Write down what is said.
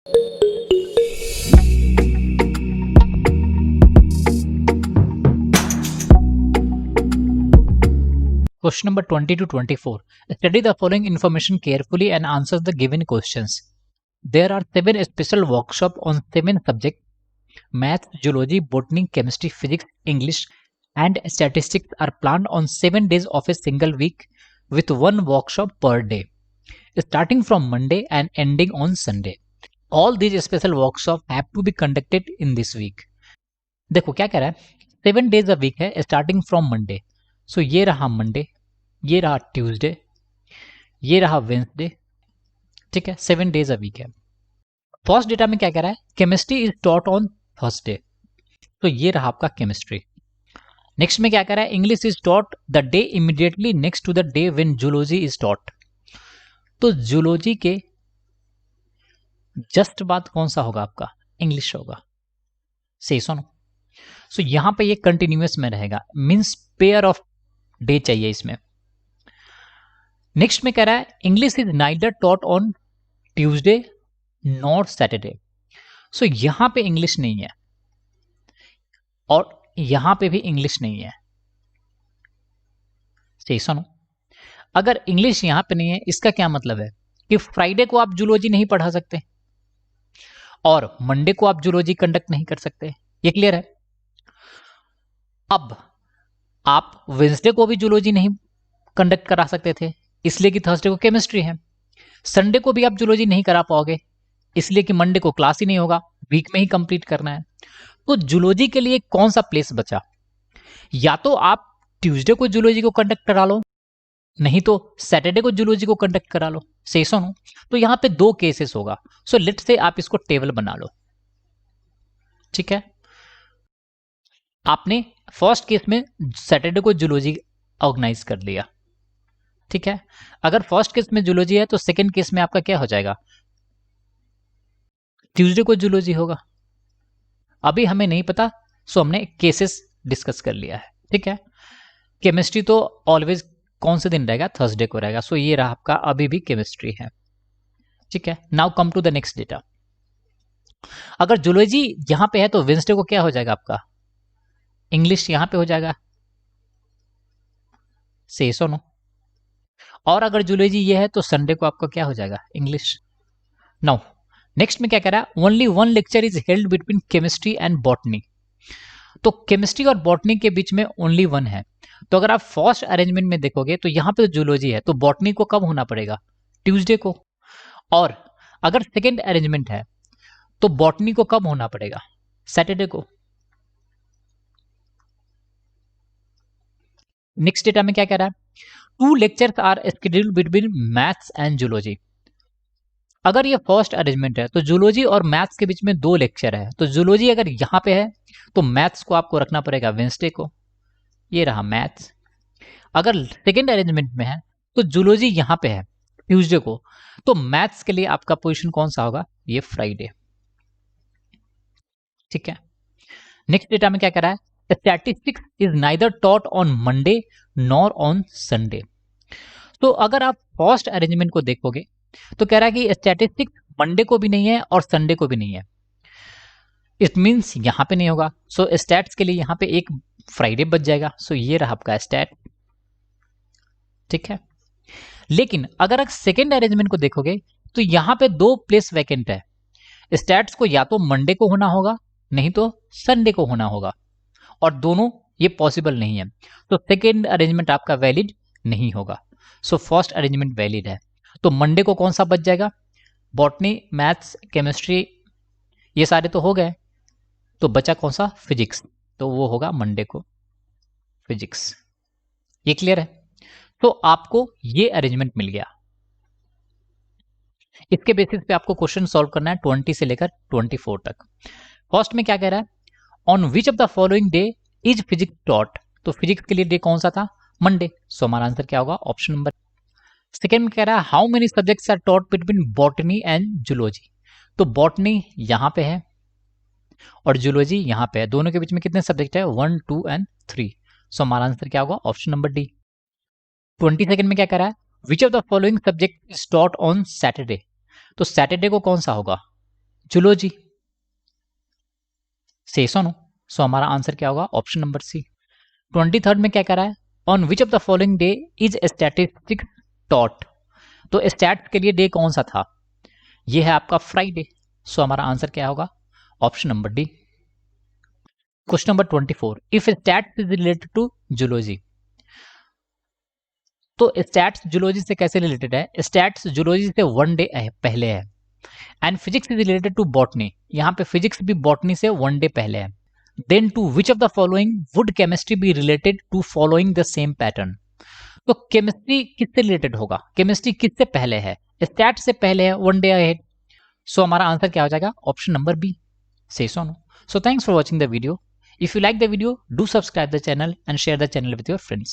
Question number 20 to 24. Study the following information carefully and answer the given questions. There are 7 special workshops on 7 subjects: math, zoology, botany, chemistry, physics, English, and statistics are planned on 7 days of a single week with 1 workshop per day, starting from Monday and ending on Sunday. All these special workshops have to be conducted in this week. देखो क्या कह रहा है, 7 days a week है starting from Monday. सो ये रहा Monday, ये रहा ट्यूसडे, ये रहा वेंसडे, ठीक है, 7 days a वीक है। फर्स्ट डेटा में क्या कह रहा है, chemistry is taught on Thursday, तो ये रहा आपका केमिस्ट्री। नेक्स्ट में क्या कह रहा है, English is taught the day immediately next to the day when zoology is taught, तो जूलॉजी के जस्ट बाद कौन सा होगा आपका, इंग्लिश होगा। सही सुनो, सो यहां पे ये कंटिन्यूअस में रहेगा, मींस पेयर ऑफ डे चाहिए इसमें। नेक्स्ट में कह रहा है, English is neither taught on Tuesday nor Saturday, so यहां पे इंग्लिश नहीं है और यहां पे भी इंग्लिश नहीं है। सही सुनो, अगर इंग्लिश यहां पे नहीं है इसका क्या मतलब है कि फ्राइडे को आप जूलॉजी नहीं पढ़ा सकते और मंडे को आप जूलॉजी कंडक्ट नहीं कर सकते, ये क्लियर है। अब आप वेंसडे को भी जूलॉजी नहीं कंडक्ट करा सकते थे इसलिए कि थर्सडे को केमिस्ट्री है, संडे को भी आप जूलॉजी नहीं करा पाओगे इसलिए कि मंडे को क्लास ही नहीं होगा, वीक में ही कंप्लीट करना है। तो जूलॉजी के लिए कौन सा प्लेस बचा, या तो आप ट्यूसडे को जूलॉजी को कंडक्ट करा लो, नहीं तो सैटरडे को जूलॉजी को कंडक्ट करा लो। सही सुनो, तो यहां पे 2 केसेस होगा। सो लेट्स से आप इसको टेबल बना लो, ठीक है। आपने फर्स्ट केस में सैटरडे को जूलॉजी ऑर्गेनाइज कर लिया, ठीक है। अगर फर्स्ट केस में जूलॉजी है तो सेकंड केस में आपका क्या हो जाएगा, ट्यूसडे को जूलॉजी होगा। अभी हमें नहीं पता, सो हमने केसेस डिस्कस कर लिया है, ठीक है। केमिस्ट्री तो ऑलवेज कौन से दिन रहेगा, थर्सडे को रहेगा, सो ये रहा आपका अभी भी केमिस्ट्री है, ठीक है। Now come to the next data. अगर जूलॉजी यहां पे है तो वेंसडे को क्या हो जाएगा आपका, इंग्लिश यहां पे हो जाएगा। से सुनो, और अगर जूलॉजी ये है तो संडे को आपका क्या हो जाएगा, इंग्लिश। नाउ नेक्स्ट में क्या कह रहा है, only 1 lecture is held between chemistry and botany, तो केमिस्ट्री और बॉटनी के बीच में ओनली 1 है। तो अगर आप फर्स्ट अरेंजमेंट में देखोगे तो यहां पे जूलॉजी है तो बॉटनी को कब होना पड़ेगा, ट्यूसडे को, और अगर सेकेंड अरेंजमेंट है तो बॉटनी को कब होना पड़ेगा, सैटरडे को। नेक्स्ट डेटा में क्या कह रहा है, 2 lectures are scheduled between maths and zoology. अगर ये फर्स्ट अरेंजमेंट है तो जूलॉजी और मैथ्स के बीच में 2 लेक्चर है, तो जूलॉजी अगर यहां पे है तो मैथ्स को आपको रखना पड़ेगा वेंसडे को, ये रहा मैथ्स। अगर सेकेंड अरेंजमेंट में है तो जूलॉजी यहां पे है ट्यूसडे को, तो मैथ्स के लिए आपका पोजीशन कौन सा होगा, ये फ्राइडे, ठीक है। नेक्स्ट डेटा में क्या कह रहा है, statistics is neither taught on Monday nor on Sunday. तो अगर आप फर्स्ट अरेंजमेंट को देखोगे तो कह रहा है कि स्टैटिस्टिक्स मंडे को भी नहीं है और संडे को भी नहीं है, इट मींस यहां पे नहीं होगा। सो स्टैट्स के लिए यहां पे एक फ्राइडे बच जाएगा, सो ये रहा आपका स्टैट, ठीक है। लेकिन अगर आप सेकेंड अरेंजमेंट को देखोगे तो यहां पे 2 प्लेस वैकेंट है, स्टैट्स को या तो मंडे को होना होगा नहीं तो संडे को होना होगा, और दोनों ये पॉसिबल नहीं है, तो सेकेंड अरेंजमेंट आपका वैलिड नहीं होगा। सो फर्स्ट अरेंजमेंट वैलिड है। तो मंडे को कौन सा बच जाएगा, बॉटनी, मैथ्स, केमिस्ट्री, ये सारे तो हो गए, तो बचा कौन सा, फिजिक्स, तो वो होगा मंडे को फिजिक्स। ये क्लियर है। तो आपको ये अरेंजमेंट मिल गया, इसके बेसिस पे आपको क्वेश्चन सॉल्व करना है 20 से लेकर 24 तक। फर्स्ट में क्या कह रहा है, on which of the following day is physics taught, तो फिजिक्स के लिए डे कौन सा था, मंडे, सो हमारा आंसर क्या होगा, ऑप्शन नंबर। सेकेंड में कह रहा है, how many subjects are taught between botany and zoology, तो बॉटनी यहां पे है और जूलॉजी यहां पे है, दोनों के बीच में कितने सब्जेक्ट है, 1, 2 एंड 3, सो हमारा आंसर क्या होगा, ऑप्शन नंबर डी। 22nd में क्या कह रहा है, विच of the following subject is taught on Saturday, तो सैटरडे को कौन सा होगा, जूलॉजी, से नो। सो हमारा आंसर क्या होगा? Option number C. 23rd में क्या कह रहा है? On which of the following day is statistics taught? तो स्टैट्स के लिए डे कौन सा था? ये है आपका फ्राइडे। सो हमारा आंसर क्या होगा? Option number D. Question number 24, if stats is related to zoology, तो स्टैट्स जूलॉजी से कैसे रिलेटेड है? स्टैट्स जूलॉजी से 1 डे पहले है। And physics is related to botany, यहाँ पे फिजिक्स भी बॉटनी से 1 डे पहले है। Then to which of the following would chemistry be related to following the same pattern? तो केमिस्ट्री किससे रिलेटेड होगा? केमिस्ट्री किससे पहले है? स्टैट से पहले है, 1 डे अहेड। सो हमारा आंसर क्या हो जाएगा? ऑप्शन नंबर बी, से नो। So thanks for watching the video. If you like the video, do subscribe the channel and share the channel with your friends.